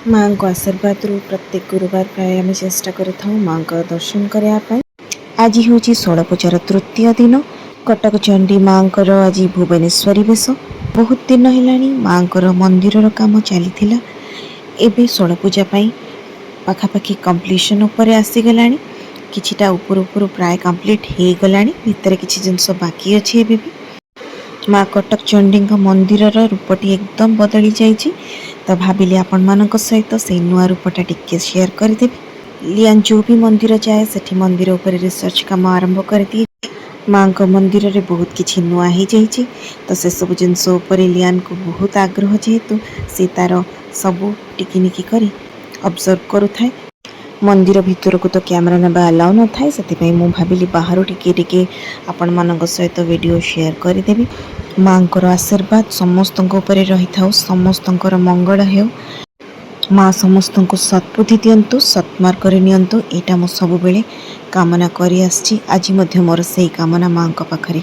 माँ को आशीर्वाद रु प्रत्येक गुरुवार प्राय आम चेष्टा कर माँ को दर्शन करने। आज हूँ षोलपूजार तृतीय दिन। कटक चंडी माँ आज भुवनेश्वरी बेश। बहुत दिन है माँ मंदिर काम चली एवं षोलपूजा पाखापाखि कंप्लीशन उपर आसीगला। किछिटा उपर उपर प्राय कंप्लीट हो गला। भितर किसी जिनस बाकी अच्छी भी माँ कटक चंडी मंदिर रूपटी एकदम बदली जाइए। तो भाविली आपण मानक सहित से नुआ रूपटा टिके शेयर करदेवी। लियान जो भी मंदिर जाए से मंदिर उपर रिसर्च काम आरंभ कर दिए। माँ को मंदिर रे बहुत किछि नुआ हो जाइए। तो से सब जिनस लियान को बहुत आग्रह जेहेतु से तार सबू टिकिनिकी करी ऑब्जर्व करुଥାଏ। मंदिर भितर को तो कैमरा नेबा अलाउ न थाए से मु भाविली बाहर टिके आपण मानक सहित वीडियो शेयर करदेवी। माँ को आशीर्वाद समस्त रही था। समस्त मंगल हो। माँ समस्त को सद्बुद्धि दिंतु सत्मार्ग नियंतु। एटा मु सब बेले कामना करी आछि। आज मोर से कामना माँ पाखरे।